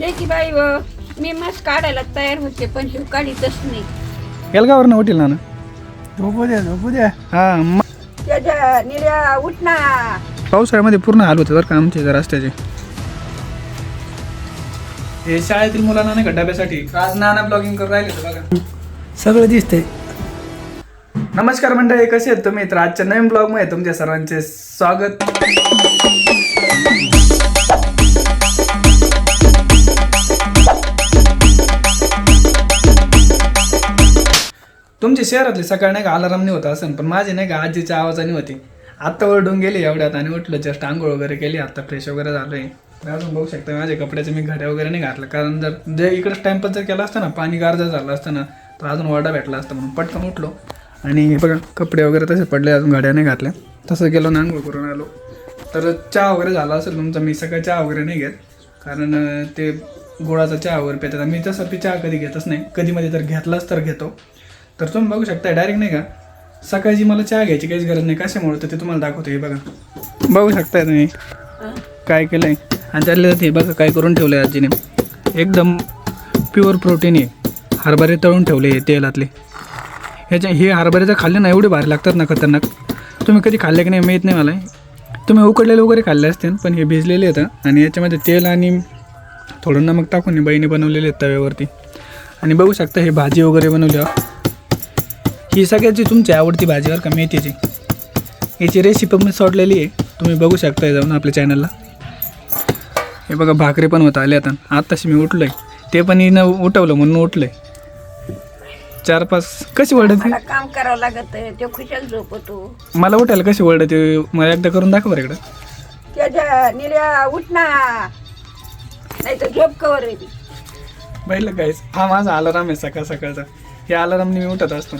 लेकी बाई मी मस्त काढायला तयार होते पण हे काढीतच नाही. एलगावर ना होतील ना झोपू द्या हां त्याच्या निर्या उठना. पावसाळ्यामध्ये पूर्ण हाल होते बरं का आमचे जर रस्त्याचे. हे शाळेतील मुलांना नाही का डब्यासाठी आज नाना ब्लॉगिंग करून राहिले होते बघा. सगळं दिसतंय. नमस्कार मंडळी, कसे आहेत तुम्ही? तर आजच्या नवीन ब्लॉगमध्ये तुमच्या सर्वांचे स्वागत. तुमची शहरातली सकाळ नाही का अलाराम नाही होता असं, पण माझी नाही का आजीच्या आवाजाने होती. आत्ता ओरडून गेली एवढ्यात आणि उठलं, जस्ट आंघोळ वगैरे केली, आता फ्रेश वगैरे झालोय. अजून बघू शकता माझ्या कपड्याचे मी घड्या वगैरे नाही घातलं, कारण जर इकडे टाइमपास जर केला असता ना, पाणी गार जर झालं असतं ना तर अजून वडा भेटला असता, म्हणून पटकन उठलो. आणि बघा कपडे वगैरे तसे पडले, अजून घड्या नाही घातल्या. तसं गेलो ना आंघोळ करून आलो. तर चहा वगैरे झाला असेल तुमचा. मी सकाळी चहा वगैरे नाही घेत, कारण ते गुळाचा चहा वगैरे पितात. मी तसं ती चहा कधी घेतच नाही, कधीमध्ये तर घेतलाच तर घेतो. तर तुम्ही बघू शकता डायरेक्ट नाही का सकाळची मला चहा घ्यायची काहीच गरज नाही. कशामुळे तर ते तुम्हाला दाखवतो. हे बघा, बघू शकताय तुम्ही काय केलं आहे. आणि त्यातले हे बघा काय करून ठेवलं आहे आजीने. एकदम प्युअर प्रोटीन आहे. हरभरे तळून ठेवले आहे तेलातले. हे हरभरे जर खाल्ले ना एवढे भारी लागतात ना, खतरनाक. तुम्ही कधी खाल्ले की नाही माहीत नाही मला. तुम्ही उकडलेले वगैरे खाल्ले असतील, पण हे भिजलेले आहेत. आणि याच्यामध्ये तेल आणि थोडं नमक टाकून बाईने बनवलेले आहेत तव्यावरती. आणि बघू शकता हे भाजी वगैरे बनवली. ही सगळ्याची तुमची आवडती भाजीवर का मेथीची. याची रेसिपी पण सोडलेली आहे, तुम्ही बघू शकता जाऊन आपल्या चॅनलला. हे बघा भाकरी पण होत आले. आत्ताशी मी उठलोय, ते पण हिनं उठवलं म्हणून उठलंय. 4-5 कशी ओरडते मला काम करावं लागत ते खुशाल झोपतो. मला उठायला कशी ओरडते मला एकदा करून दाखव बरं इकडं. त्याच्या निर्या उठना नाही तर झोप कवर आहे. पाहिलं काहीच. हा माझा अलाराम आहे सकाळ सकाळचा. या अलारामने मी उठत असतो.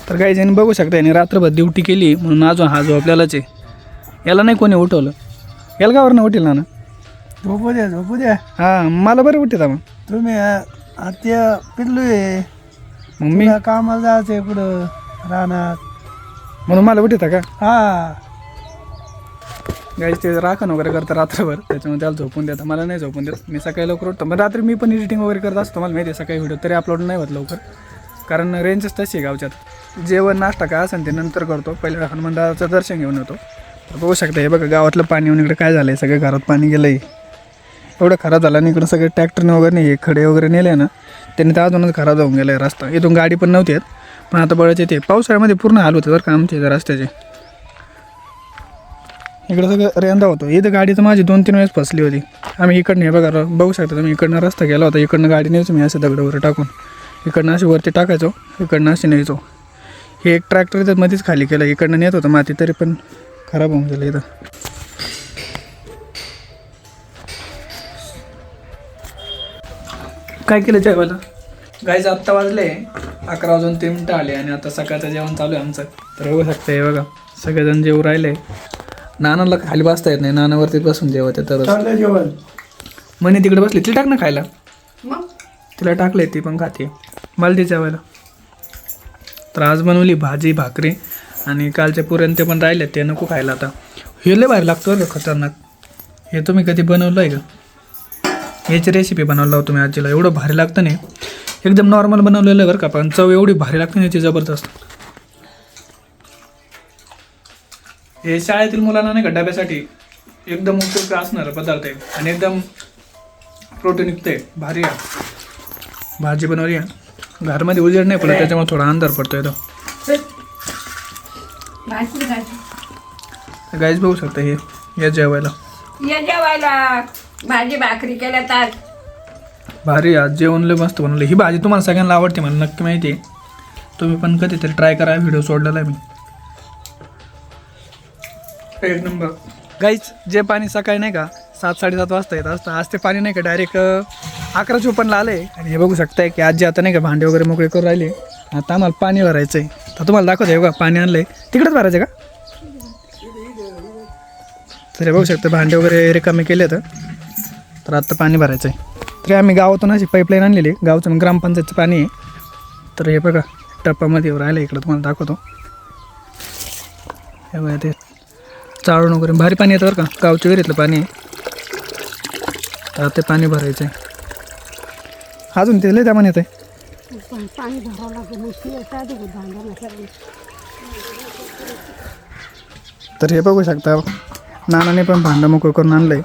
तर काही जण बघू शकता याने रात्रभर ड्युटी केली म्हणून अजून हा झोपलेलाच आहे. याला नाही कोणी उठवलं. याला गावरनं उठेल ना. झोपू द्या हां मला बरं उठत मग. तुम्ही आत्या पिल्लूय मग मी कामाला जायचंय पुढं रानात. म्हणून मला उठता का? हा गाईच ते राखण वगैरे करतं रात्रभर, त्याच्यामुळे त्याला झोपून देतं. मला नाही झोपून देत. मी सकाळी लवकर उठतो. पण रात्री मी पण एडिटिंग वगैरे करत असतो. मला माहिती आहे सकाळी व्हिडिओ तरी अपलोड नाही होत लवकर, कारण रेंजच तशी आहे गावच्यात. जेवण नाश्ता काय असेल ते नंतर करतो. पहिले हनुमानदाचं दर्शन घेऊन येतो. तर बघू शकता हे बघा गावातलं पाणी येऊन इकडे काय झालं आहे. सगळं घरात पाणी गेलं आहे. एवढं खराब झालं. आणि इकडं सगळे ट्रॅक्टरने वगैरे नाही हे खडे वगैरे नेले ना, त्यांनी तर अजूनच खराब होऊन गेलं आहे रस्ता. इथून गाडी पण नव्हती येत, पण आता बळच येते. पावसाळ्यामध्ये पूर्ण हाल होते बरं का आमचे इथं रस्त्याचे. इकडं सगळं रेंदा होतो. इथं गाडी तर माझी 2-3 वेळेस फसली होती. आम्ही इकडनं हे बघा बघू शकता तुम्ही, इकडनं रस्ता गेला होता. इकडनं गाडी न्यायचो मी असं दगड वगैरे टाकून. इकडनं अशी वरती टाकायचो, इकडनं अशी न्यायचो. हे एक ट्रॅक्टर तर मध्येच खाली केलं. इकडनं नेत होतं माती, तरी पण खराब होऊन गेलं इथं. काय केलं जेवायला? गाईज आत्ता वाजले 11 वाजून 3 मिनटं आले आणि आता सकाळचं जेवण चालू आहे आमचं. तर बघू शकता हे बघा सगळेजण जेवू राहिले. नानाला खाली बसता येत नाही, नानावरती बसून जेवत आहे. तर जेवण म्हणे तिकडे बसली, तिला टाक ना खायला. मग तिला टाकले, ती पण खाते. मला ती जेवायला. तर आज बनवली भाजी भाकरी आणि कालचे पुरण ते पण राहिले, ते नको खायला आता. हे लय भारी लागतो बरं खतरनाक. हे तुम्ही कधी बनवलं आहे का? याची रेसिपी बनवला तुम्ही आजीला. एवढं भारी लागतं नाही, एकदम नॉर्मल बनवलेलं आहे बरं का, पण चव एवढी भारी लागते ना याची जबरदस्त. हे शाळेतील मुलांना नाही का डब्यासाठी एकदम उपयुक्त असणारा पदार्थ आहे आणि एकदम प्रोटीनयुक्त आहे. भारी आहे. भाजी बनवली आहे. घरामध्ये उजेड नाही पडत, त्याच्यामुळे थोडा अंधार पडतो येतो. गाईच बघू शकता हे या जेवायला. या जेवायला भाजी भाकरी केल्या तर भारी. आज जेवण लय मस्त बनवलं. ही भाजी तुम्हाला सगळ्यांना आवडते मला नक्की माहिती आहे. तुम्ही पण कधीतरी ट्राय करा. व्हिडिओ सोडलेला आहे मी. एक नंबर. गाईच जे पाणी सकाळी नाही का 7-7:30 वाजता येत असतं, आज ते पाणी नाही का डायरेक्ट 11:54ला आलं आहे. आणि हे बघू शकताय की आजी आता नाही का भांडे वगैरे मोकळे करून राहिले. आता आम्हाला पाणी भरायचं आहे. तर तुम्हाला दाखवतो हे बघा पाणी आणलं आहे. तिकडेच भरायचं का? तर हे बघू शकता भांडे वगैरे रिकामे केले तर आत्ता पाणी भरायचं आहे. तरी आम्ही गावातून अशी पाईपलाईन आणलेली आहे. गावचं ग्रामपंचायतचं पाणी आहे. तर हे बघा टप्पामध्ये राहिलं इकडं, तुम्हाला दाखवतो. हे बघा ते चाळून वगैरे भारी पाणी येतं बरं का, गावच्या विहिरीतलं पाणी आहे. तर ते पाणी भरायचं आहे. अजून ते लय त्यामध्ये येत आहे. पाणी भरावं लागेल. तर हे बघू शकता नानाने पण भांडं मोकळं करून आणलंय.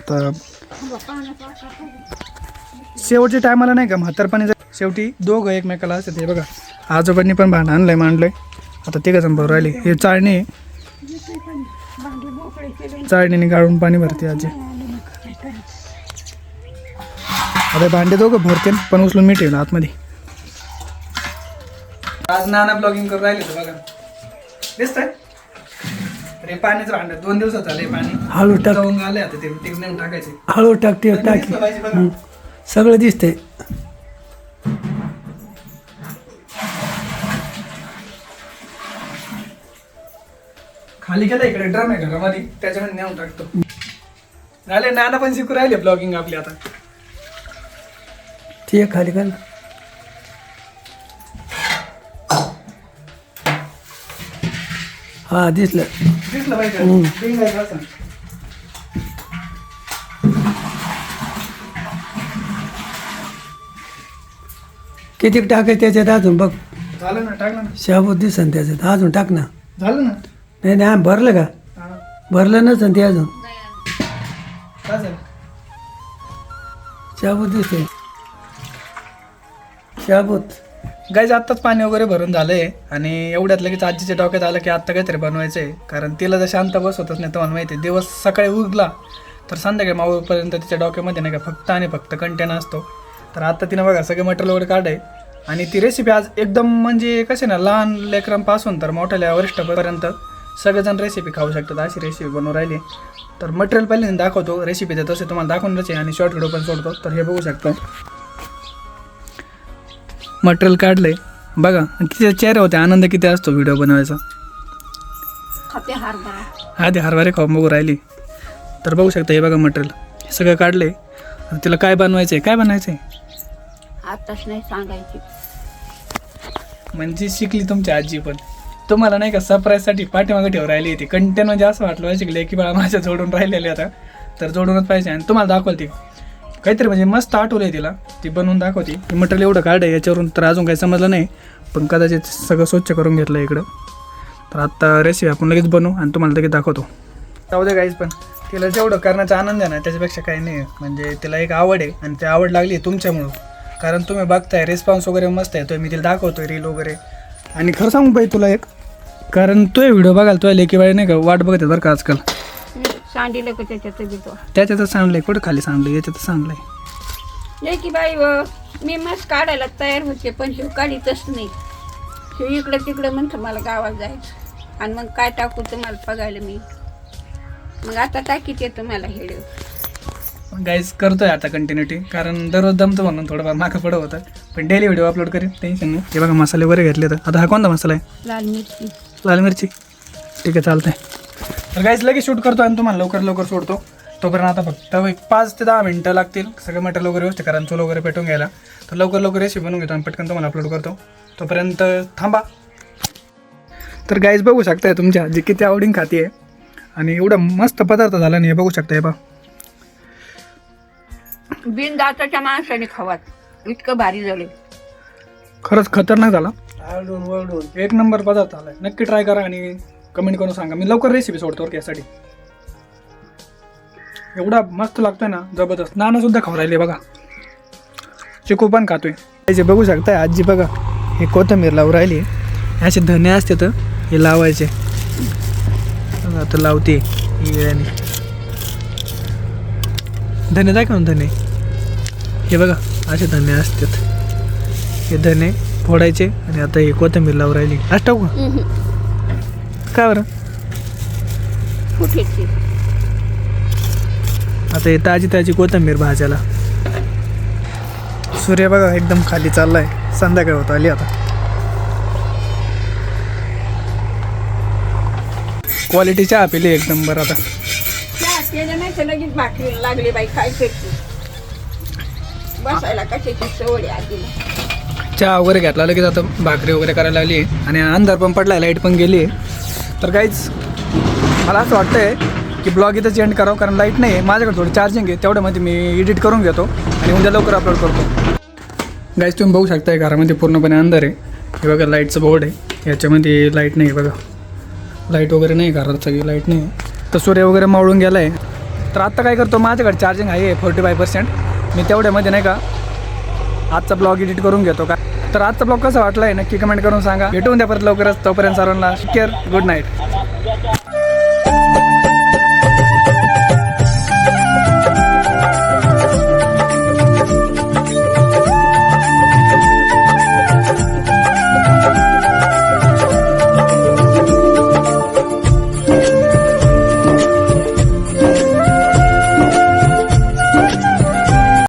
तर शेवटच्या टायमाला नाही का म्हातारपणी शेवटी दोघं एकमेकाला असतात. हे बघा आजोबांनी पण भांडं आणलंय मांडलंय. आता तिघं जण भरू राहिले. हे चाळणी आहे. चाळणीने गाळून पाणी भरते आजी. आता भांडे दोघं भरते पण उचलून मी ठेवलं आतमध्ये. आज नाना ब्लॉगिंग करून राहिले तर बघा दिसतंय. अरे पाणीच भांड 2 दिवसात आले पाणी. हळू टाक, जाऊन आले आता ते नेऊन टाकायचे. हळू टाकते टाकी दिसलं पाहिजे बघा. सगळं दिसतंय. खाली गेला इकडे ड्रम आहे घरामध्ये त्याच्यामध्ये नेऊन टाकतो. झाले नाना पण शिकू राहिले ब्लॉगिंग आपली आता. ते खाली कर. हा दिसलं. दिसलं पाहिजे. बिंगायचं असं. किती टाकायचं त्याच्यात अजून बघ. झालं ना टाकलं ना. शाबूत दिसन त्याच्यात अजून टाक ना. झालं ना. नाही नाही भरलं का? हा. भरलं नसन ते अजून. काय झालं? शाबूत दिसते. शाबूत गाईज आत्ताच पाणी वगैरे भरून झालंय आणि एवढ्यात लगेच आजीच्या डोक्यात आलं की आत्ता काहीतरी बनवायचं आहे. कारण तिला जर शांत बसवतच नाही तुम्हाला माहिती आहे. दिवस सकाळी उगला तर संध्याकाळी मावळपर्यंत तिच्या डोक्यामध्ये नाही का फक्त आणि फक्त कंटेन असतो. तर आता तिनं बघा सगळे मटेरियल वगैरे काढाय आणि ती रेसिपी आज एकदम म्हणजे कसे ना लहान लेकरांपासून तर मोठ्या वरिष्ठपर्यंत सगळेजण रेसिपी खाऊ शकतात अशी रेसिपी बनवून राहिली. तर मटेरियल पहिले दाखवतो रेसिपीचं तसे तुम्हाला दाखवूनच आहे आणि शॉर्ट व्हिडिओ पण सोडतो. तर हे बघू शकतो मटेरियल काढलंय बघा. किती चेहरे होते आनंद किती असतो व्हिडिओ बनवायचा. आधी हरभरे खाऊन बघू राहिली. तर बघू शकता हे बघा मटेरियल हे सगळं काढलंय. तिला काय बनवायचं आहे काय बनायचं आहे आताच नाही सांगायची. म्हणजे शिकली तुमची आजी पण तुम्हाला नाही का सरप्राईजसाठी पाठीमागे ठेवून राहिली ती कंटेन. म्हणजे असं वाटलं शिकले की बाळा माझ्या जोडून राहिलेले आता तर जोडूनच पाहिजे. आणि तुम्हाला दाखवल ती काहीतरी म्हणजे मस्त आठवलं आहे तिला ती बनवून दाखवते. मटेरियल एवढं काढ आहे याच्यावरून तर अजून काही समजलं नाही पण कदाचित सगळं स्वच्छ करून घेतलं इकडं. तर आत्ता रेसिपी आपण लगेच बनवू आणि तुम्हाला लगेच दाखवतो. जाऊ दे गाईज पण तिला जेवढं करण्याचा आनंद आहे ना त्याच्यापेक्षा काही नाही. म्हणजे तिला एक आवड आहे आणि ती आवड लागली आहे तुमच्यामुळं. कारण तुम्ही बघताय रिस्पॉन्स वगैरे मस्त आहे. तो मी तिला दाखवतोय रील वगैरे. आणि खरं सांगू बाई तुला एक कारण तो व्हिडिओ बघायला तो लेकी बाई नाही का वाट बघत आहे बरं का आजकाल. सांडिलं का त्याच्यातच सांडलंय कुठं खाली सांडलंय याच्यातच सांडलंय. लेकी बाई मी मस्त काढायला तयार होते पण शिव काढीतच नाही. शिव इकडं तिकडं म्हणतं मला गावात जायचं आणि मग काय टाकू तुम्हाला बघायला मी. मग आता टाकीत येतो मला हेडिओ. गाईज करतोय आता कंटिन्युटी कारण दररोज दमतो म्हणून थोडंफार मागं पडत होतं पण डेली व्हिडिओ अपलोड करेन टेन्शन नाही. हे बघा मसाले वगैरे घेतले तर आता हा कोणता मसाला आहे लाल मिरची. लाल मिरची ठीक आहे चालतंय. तर गाईज लगेच शूट करतो आणि तुम्हाला लवकर सोडतो. तोपर्यंत आता फक्त एक 5 ते 10 मिनटं लागतील सगळं मटेरियल वगैरे व्यवस्थित कारण चूल वगैरे पेटून घ्यायला. तर लवकर रेसिपी बनवून घेतो आणि पटकन तुम्हाला अपलोड करतो. तोपर्यंत थांबा. तर गाईज बघू शकताय तुमच्या जी किती आवडीन खाती आहे आणि एवढा मस्त पदार्थ झाला नाही. हे बघू शकता हे बा बिन दाताच्या माणसाने खावात इतकं भारी झालं. खरंच खतरनाक झाला. एक नंबर पदार्थ आलाय. नक्की ट्राय करा आणि कमेंट करून सांगा. मी लवकर रेसिपी सोडतो यासाठी. एवढा मस्त लागतोय ना जबरदस्त. नाना सुद्धा खाऊ राहिले बघा. चिकू पण खातोय. हे बघू शकताय आजी बघा हे कोथिंबीर लावून राहिली. असे धने असते तर हे लावायचे. आता लावते वेळाने धने दाखव धने. हे बघा असे धने असतात. हे धने फोडायचे आणि आता हे कोथिंबीर लावून राहिली. आज टाकू का बरं कुठेची आता हे ताजी कोथिंबीर भाज्याला. सूर्य बघा एकदम खाली चाललाय. संध्याकाळ होत आली आता. क्वालिटी चहा पिली एक नंबर. आता नाही तर लगेच भाकरी लागली बाई काय करते बसायला कशाची सवय आजीला. चहा वगैरे घेतला लगेच आता भाकरी वगैरे करायला लागली आणि अंधार पण पडलाय लाईट पण गेली. तर काहीच मला असं वाटतंय की ब्लॉग इथंच एंड करावं, कारण लाईट नाही आहे माझ्याकडे, थोडं चार्जिंग आहे, तेवढ्यामध्ये मी एडिट करून घेतो आणि उद्या लवकर अपलोड करतो. गाईज तुम्ही बघू शकताय घरामध्ये पूर्णपणे अंधार आहे. हे बघा लाईटचं बोर्ड आहे, याच्यामध्ये लाईट नाही आहे बघा, लाईट वगैरे नाही घरात, सगळी लाईट नाही आहे. तर सूर्य वगैरे मावळून गेला आहे. तर आत्ता काय करतो, माझ्याकडे चार्जिंग आहे 45%, मी तेवढ्यामध्ये नाही का आजचा ब्लॉग एडिट करून घेतो का. तर आजचा ब्लॉग कसा वाटला आहे नक्की कमेंट करून सांगा. भेटून द्या परत लवकरच, तोपर्यंत सर्वांना केअर, गुड नाईट.